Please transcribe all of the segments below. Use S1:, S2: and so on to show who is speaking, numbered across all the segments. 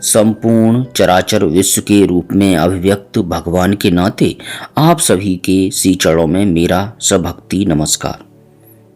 S1: संपूर्ण चराचर विश्व के रूप में अभिव्यक्त भगवान के नाते आप सभी के श्री चरणों में मेरा सभक्ति नमस्कार।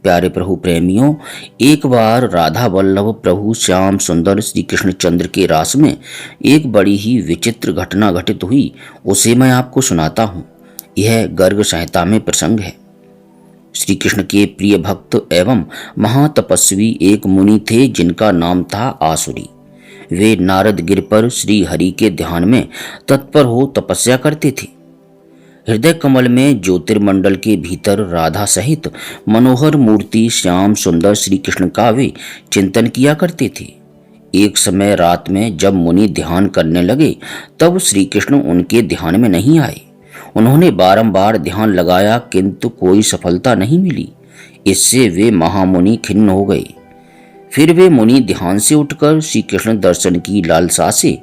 S1: प्यारे प्रभु प्रेमियों, एक बार राधा वल्लभ प्रभु श्याम सुंदर श्री कृष्णचंद्र के रास में एक बड़ी ही विचित्र घटना घटित हुई। उसे मैं आपको सुनाता हूँ। यह गर्ग संहिता में प्रसंग है। श्री कृष्ण के प्रिय भक्त एवं महातपस्वी एक मुनि थे जिनका नाम था आसुरी। वे नारद गिर पर श्री हरि के ध्यान में तत्पर हो तपस्या करते थे। हृदय कमल में ज्योतिर्मंडल के भीतर राधा सहित मनोहर मूर्ति श्याम सुंदर श्री कृष्ण का वे चिंतन किया करते थे। एक समय रात में जब मुनि ध्यान करने लगे तब श्री कृष्ण उनके ध्यान में नहीं आए। उन्होंने बारंबार ध्यान लगाया किंतु कोई सफलता नहीं मिली। इससे वे महामुनि खिन्न हो गए। फिर वे मुनि ध्यान से उठकर श्री कृष्ण दर्शन की लालसा से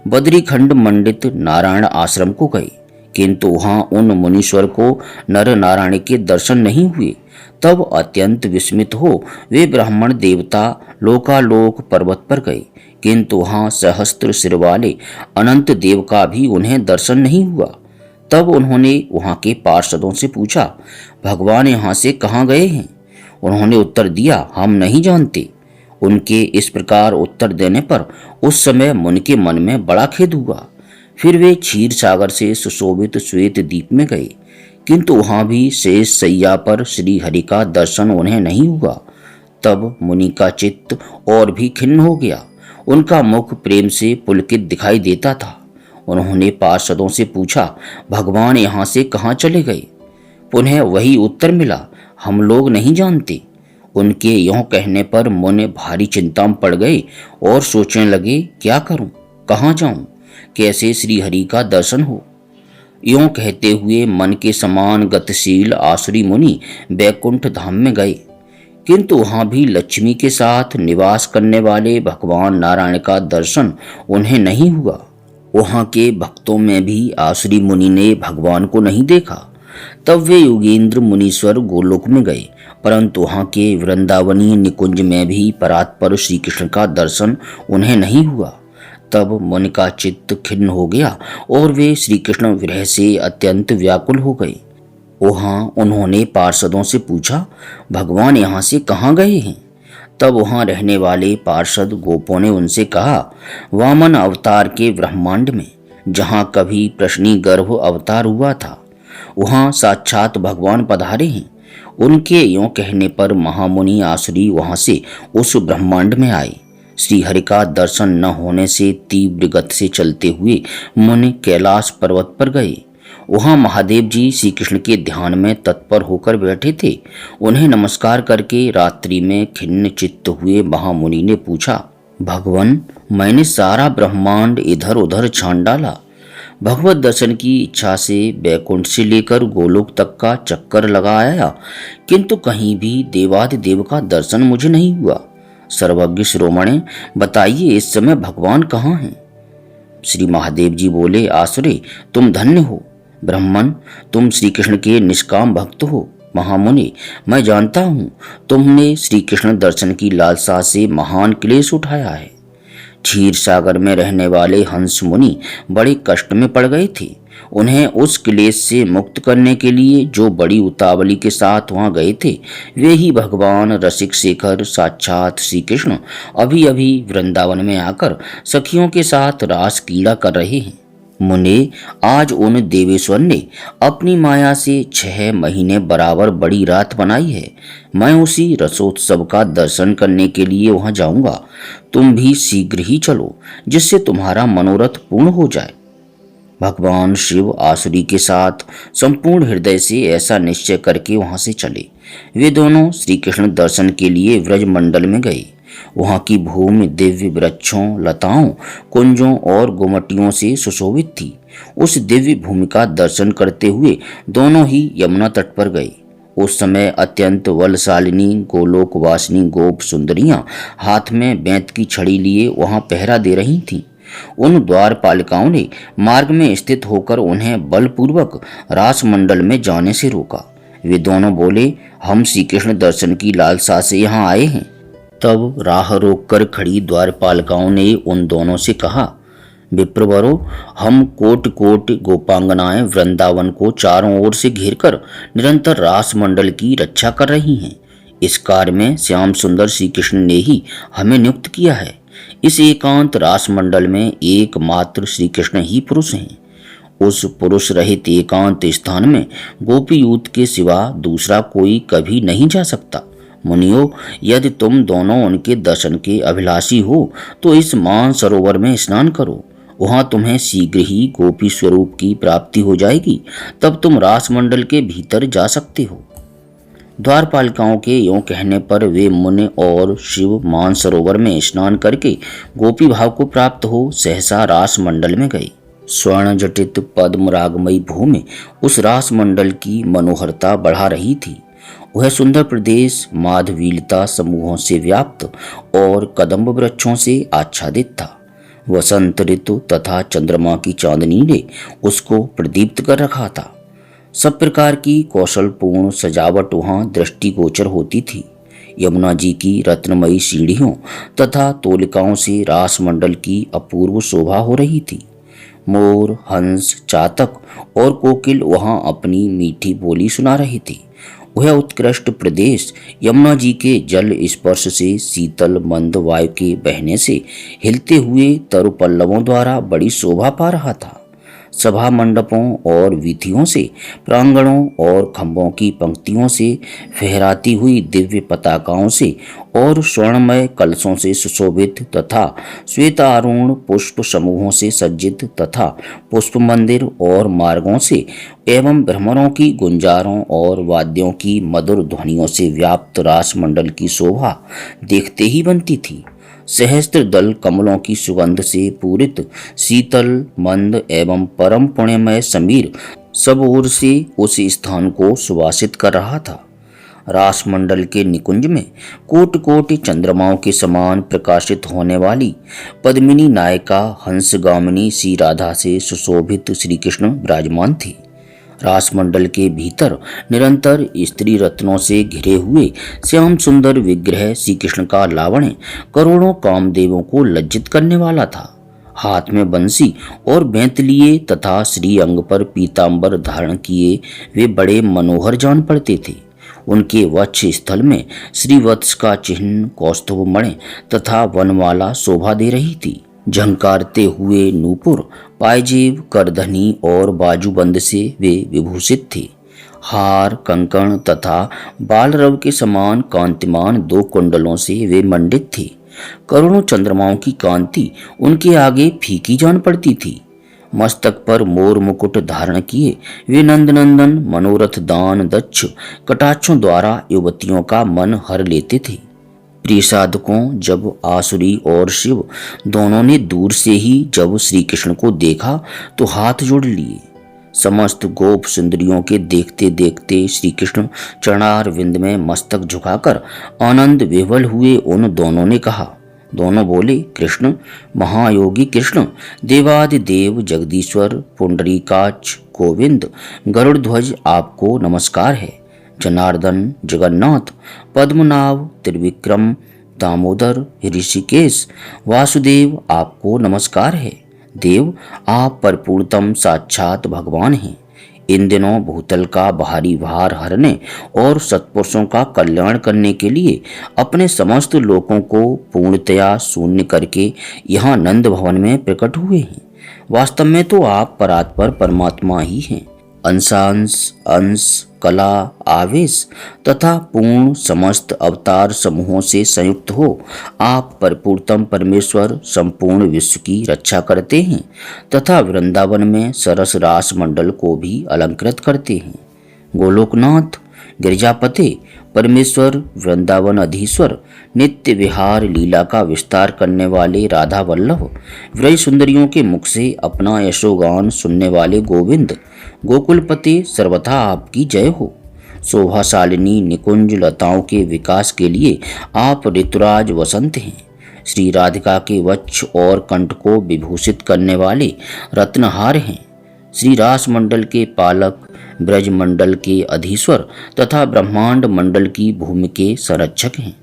S1: बद्रीखंड मंडित नारायण आश्रम को गए, किंतु वहां उन मुनीश्वर को नर नारायण के दर्शन नहीं हुए। तब अत्यंत विस्मित हो वे ब्राह्मण देवता लोकालोक पर्वत पर गए, किंतु वहां सहस्त्र सिर वाले अनंत देव का भी उन्हें दर्शन नहीं हुआ। तब उन्होंने वहां के पार्षदों से पूछा, भगवान यहाँ से कहाँ गए हैं? उन्होंने उत्तर दिया, हम नहीं जानते। उनके इस प्रकार उत्तर देने पर उस समय मुनि के मन में बड़ा खेद हुआ। फिर वे क्षीर सागर से सुशोभित श्वेत द्वीप में गए, किंतु वहां भी शेष सैया पर श्री हरि का दर्शन उन्हें नहीं हुआ। तब मुनि का चित्त और भी खिन्न हो गया। उनका मुख प्रेम से पुलकित दिखाई देता था। उन्होंने पार्षदों से पूछा, भगवान यहाँ से कहाँ चले गए? पुनः वही उत्तर मिला, हम लोग नहीं जानते। उनके यों कहने पर मुनि भारी चिंता में पड़ गए और सोचने लगे, क्या करूं, कहाँ जाऊं, कैसे श्री हरि का दर्शन हो। यों कहते हुए मन के समान गतिशील आसुरी मुनि बैकुंठ धाम में गए, किंतु वहां भी लक्ष्मी के साथ निवास करने वाले भगवान नारायण का दर्शन उन्हें नहीं हुआ। वहां के भक्तों में भी आसुरी मुनि ने भगवान को नहीं देखा। तब वे योगेंद्र मुनीश्वर गोलोक में गए, परंतु वहां के वृंदावनी निकुंज में भी परात्पर श्री कृष्ण का दर्शन उन्हें नहीं हुआ। तब मुनि का चित्त खिन्न हो गया और वे श्री कृष्ण विरह से अत्यंत व्याकुल हो गए। वहां उन्होंने पार्षदों से पूछा, भगवान यहाँ से कहाँ गए हैं? तब वहां रहने वाले पार्षद गोपों ने उनसे कहा, वामन अवतार के ब्रह्मांड में जहाँ कभी प्रश्नी गर्भ अवतार हुआ था वहां साक्षात भगवान पधारे हैं। उनके यों कहने पर महामुनि आसुरी वहां से उस ब्रह्मांड में आए। श्री हरि का दर्शन न होने से तीव्र गति से चलते हुए मुनि कैलाश पर्वत पर गए। वहां महादेव जी श्री कृष्ण के ध्यान में तत्पर होकर बैठे थे। उन्हें नमस्कार करके रात्रि में खिन्न चित्त हुए महामुनि ने पूछा, भगवान, मैंने सारा ब्रह्मांड इधर उधर छान डाला। भगवत दर्शन की इच्छा से बैकुंठ से लेकर गोलोक तक का चक्कर लगाया, किंतु कहीं भी देवादिदेव का दर्शन मुझे नहीं हुआ। सर्वज्ञ शिरोमणे, बताइए इस समय भगवान कहाँ हैं? श्री महादेव जी बोले, आसुरे, तुम धन्य हो। ब्राह्मण, तुम श्री कृष्ण के निष्काम भक्त हो। महामुनि, मैं जानता हूँ तुमने श्री कृष्ण दर्शन की लालसा से महान क्लेश उठाया है। क्षीर सागर में रहने वाले हंस मुनि बड़े कष्ट में पड़ गए थे। उन्हें उस क्लेश से मुक्त करने के लिए जो बड़ी उतावली के साथ वहां गए थे वे ही भगवान रसिक शेखर साक्षात श्री कृष्ण अभी अभी वृंदावन में आकर सखियों के साथ रास क्रीड़ा कर रहे हैं। मुने, आज उन देवेश्वर ने अपनी माया से 6 महीने बराबर बड़ी रात बनाई है। मैं उसी रसोत्सव का दर्शन करने के लिए वहां जाऊंगा। तुम भी शीघ्र ही चलो, जिससे तुम्हारा मनोरथ पूर्ण हो जाए। भगवान शिव आसुरी के साथ संपूर्ण हृदय से ऐसा निश्चय करके वहां से चले। वे दोनों श्री कृष्ण दर्शन के लिए व्रज मंडल में गए। वहां की भूमि दिव्य वृक्षों, लताओं, कुंजों और गुमटियों से सुशोभित थी। उस दिव्य भूमि का दर्शन करते हुए दोनों ही यमुना तट पर गए। उस समय अत्यंत बलशालिनी गोलोकवासिनी गोप सुंदरियां हाथ में बेंत की छड़ी लिए वहां पहरा दे रही थीं। उन द्वारपालिकाओं ने मार्ग में स्थित होकर उन्हें बलपूर्वक रास मंडल में जाने से रोका। वे दोनों बोले, हम श्री कृष्ण दर्शन की लालसा से यहाँ आए हैं। तब राह रोककर खड़ी द्वारपालिकाओं ने उन दोनों से कहा, विप्रवरो, हम कोट कोट गोपांगनाएं वृंदावन को चारों ओर से घेरकर निरंतर रास मंडल की रक्षा कर रही हैं। इस कार्य में श्याम सुंदर श्री कृष्ण ने ही हमें नियुक्त किया है। इस एकांत रास मंडल में एकमात्र श्री कृष्ण ही पुरुष हैं। उस पुरुष रहित एकांत स्थान में गोपी यूथ के सिवा दूसरा कोई कभी नहीं जा सकता। मुनियो, यदि तुम दोनों उनके दर्शन के अभिलाषी हो तो इस मान सरोवर में स्नान करो। वहां तुम्हें शीघ्र ही गोपी स्वरूप की प्राप्ति हो जाएगी। तब तुम रास मंडल के भीतर जा सकते हो। द्वारपालिकाओं के यों कहने पर वे मुनि और शिव मान सरोवर में स्नान करके गोपी भाव को प्राप्त हो सहसा रास मंडल में गए। स्वर्ण जटित पद्म रागमयी भूमि उस रास मंडल की मनोहरता बढ़ा रही थी। वह सुंदर प्रदेश माधवीलता समूहों से व्याप्त और कदम्ब वृक्षों से आच्छादित था। वसंत ऋतु तथा चंद्रमा की चांदनी ने उसको प्रदीप्त कर रखा था। सब प्रकार की कौशलपूर्ण सजावट वहां दृष्टिगोचर होती थी। यमुना जी की रत्नमयी सीढ़ियों तथा तोलिकाओं से रास मंडल की अपूर्व शोभा हो रही थी। मोर, हंस, चातक और कोकिल वहां अपनी मीठी बोली सुना रही थी। वह उत्कृष्ट प्रदेश यमुना जी के जल स्पर्श से शीतल मंद वायु के बहने से हिलते हुए तरु पल्लवों द्वारा बड़ी शोभा पा रहा था। सभा मंडपों और वीथियों से, प्रांगणों और खंभों की पंक्तियों से, फहराती हुई दिव्य पताकाओं से और स्वर्णमय कलशों से सुशोभित तथा श्वेतारुण पुष्प समूहों से सज्जित तथा पुष्प मंदिर और मार्गों से एवं भ्रमरों की गुंजारों और वाद्यों की मधुर ध्वनियों से व्याप्त रास मंडल की शोभा देखते ही बनती थी। सहस्त्र दल कमलों की सुगंध से पूरित शीतल मंद एवं परम पुण्यमय समीर सब ओर से उस स्थान को सुवासित कर रहा था। रास मंडल के निकुंज में कोट कोट चंद्रमाओं के समान प्रकाशित होने वाली पद्मिनी नायिका हंसगामिनी श्री राधा से सुशोभित श्री कृष्ण विराजमान थे। रासमंडल के भीतर निरंतर स्त्री रत्नों से घिरे हुए श्याम सुंदर विग्रह श्री कृष्ण का लावण्य करोड़ों कामदेवों को लज्जित करने वाला था। हाथ में बंसी और बेंत लिए तथा श्री अंग पर पीतांबर धारण किए वे बड़े मनोहर जान पड़ते थे। उनके वक्ष स्थल में श्रीवत्स का चिन्ह, कौस्तुभ मणि तथा वनमाला शोभा दे रही थी। झंकारते हुए नूपुर, पायजेब, करधनी और बाजूबंद से वे विभूषित थे। हार, कंकण तथा बालरव के समान कांतिमान 2 कुंडलों से वे मंडित थे। करोड़ों चंद्रमाओं की कांति उनके आगे फीकी जान पड़ती थी। मस्तक पर मोर मुकुट धारण किए वे नंदनंदन मनोरथ दान दक्ष कटाक्षों द्वारा युवतियों का मन हर लेते थे। प्रिय साधकों, जब आसुरी और शिव दोनों ने दूर से ही जब श्री कृष्ण को देखा तो हाथ जोड़ लिए। समस्त गोप सुंदरियों के देखते देखते श्री कृष्ण चरणार विंद में मस्तक झुकाकर आनंद विह्वल हुए उन दोनों ने कहा। दोनों बोले, कृष्ण, महायोगी कृष्ण, देवादिदेव जगदीश्वर पुंडरीकाक्ष गोविंद गरुड़ध्वज, आपको नमस्कार है। जनार्दन, जगन्नाथ, पद्मनाभ, त्रिविक्रम, दामोदर, ऋषिकेश, वासुदेव, आपको नमस्कार है। देव, आप परिपूर्णतम साक्षात भगवान हैं। इन दिनों भूतल का भारी भार हरने और सत्पुरुषों का कल्याण करने के लिए अपने समस्त लोकों को पूर्णतया शून्य करके यहाँ नंद भवन में प्रकट हुए हैं। वास्तव में तो आप परात्पर परमात्मा ही हैं। अंशांश, अंश, कला, आवेश तथा पूर्ण समस्त अवतार समूहों से संयुक्त हो आप परिपूर्णतम परमेश्वर संपूर्ण विश्व की रक्षा करते हैं तथा वृंदावन में सरस रास मंडल को भी अलंकृत करते हैं। गोलोकनाथ, गिरिजापते, परमेश्वर, वृंदावन अधीश्वर, नित्य विहार लीला का विस्तार करने वाले राधा वल्लभ, व्रज सुंदरियों के मुख से अपना यशोगान सुनने वाले गोविंद, गोकुलपति, सर्वथा आपकी जय हो। शोभाशालिनी निकुंज लताओं के विकास के लिए आप ऋतुराज वसंत हैं। श्री राधिका के वक्ष और कंठ को विभूषित करने वाले रत्नहार हैं। श्री रास मंडल के पालक, ब्रज मंडल के अधीश्वर तथा ब्रह्मांड मंडल की भूमि के संरक्षक हैं।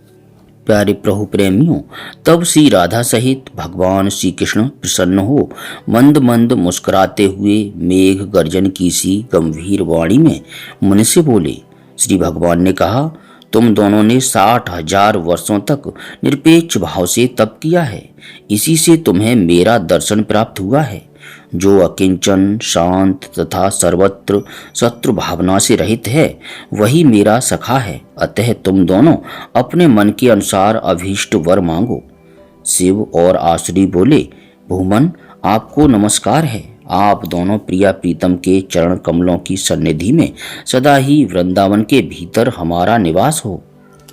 S1: प्यारे प्रभु प्रेमियों, तब श्री राधा सहित भगवान श्री कृष्ण प्रसन्न हो मंद मंद मुस्कुराते हुए मेघ गर्जन की सी गंभीर वाणी में मुनि से बोले। श्री भगवान ने कहा, तुम दोनों ने 60,000 वर्षों तक निरपेक्ष भाव से तप किया है, इसी से तुम्हें मेरा दर्शन प्राप्त हुआ है। जो अकिंचन, शांत तथा सर्वत्र शत्रु भावना से रहित है, वही मेरा सखा है। अतः तुम दोनों अपने मन के अनुसार अभीष्ट वर मांगो। शिव और आसुरी बोले, भूमन, आपको नमस्कार है। आप दोनों प्रिया प्रीतम के चरण कमलों की सन्निधि में सदा ही वृंदावन के भीतर हमारा निवास हो।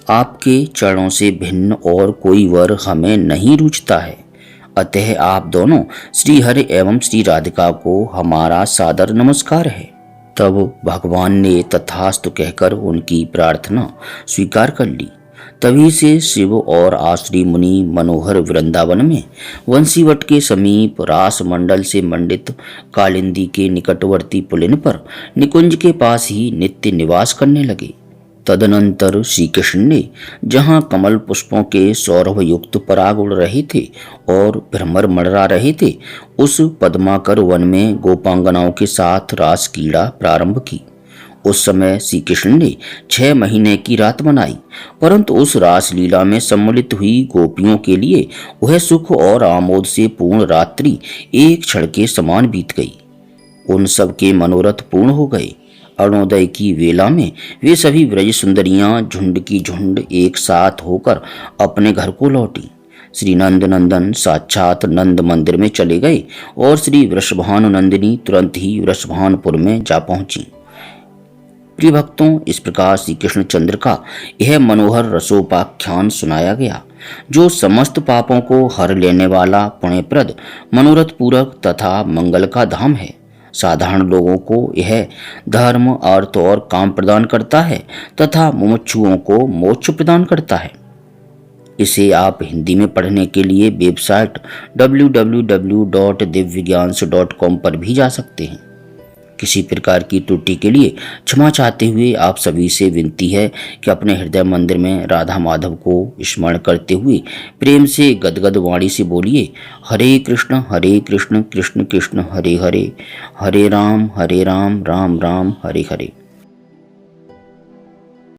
S1: आपके चरणों से भिन्न और कोई वर हमें नहीं रुचता है। अतः आप दोनों श्री हरि एवं श्री राधिका को हमारा सादर नमस्कार है। तब भगवान ने तथास्तु कहकर उनकी प्रार्थना स्वीकार कर ली। तभी से शिव और आसुरी मुनि मनोहर वृंदावन में वंशीवट के समीप रास मंडल से मंडित कालिंदी के निकटवर्ती पुलिन पर निकुंज के पास ही नित्य निवास करने लगे। तदनंतर श्री कृष्ण ने जहाँ कमल पुष्पों के सौरभ युक्त पराग उड़ रहे थे और भ्रमर मंडरा रहे थे, उस पद्माकर वन में गोपांगनाओं के साथ रास क्रीड़ा प्रारंभ की। उस समय श्री कृष्ण ने 6 महीने की रात मनाई, परंतु उस रास लीला में सम्मिलित हुई गोपियों के लिए वह सुख और आमोद से पूर्ण रात्रि एक क्षण के समान बीत गई। उन सब के मनोरथ पूर्ण हो गए। अरुणोदय की वेला में वे सभी ब्रज सुंदरियां झुंड की झुंड एक साथ होकर अपने घर को लौटी। श्री नंद नंदन साक्षात नंद मंदिर में चले गए और श्री वृषभानु नंदिनी तुरंत ही वृषभानुपुर में जा पहुंची। प्रिय भक्तों, इस प्रकार श्री कृष्णचंद्र का यह मनोहर रसोपाख्यान सुनाया गया, जो समस्त पापों को हर लेने वाला पुण्यप्रद, मनोरथ पूरक तथा मंगल का धाम है। साधारण लोगों को यह धर्म, अर्थ और काम प्रदान करता है तथा मुमुक्षुओं को मोक्ष प्रदान करता है। इसे आप हिंदी में पढ़ने के लिए वेबसाइट www.divyagyan.com पर भी जा सकते हैं। किसी प्रकार की त्रुटि के लिए क्षमा चाहते हुए आप सभी से विनती है कि अपने हृदय मंदिर में राधा माधव को स्मरण करते हुए प्रेम से गदगद वाणी से बोलिए, हरे कृष्ण कृष्ण कृष्ण हरे हरे, हरे राम राम राम हरे हरे।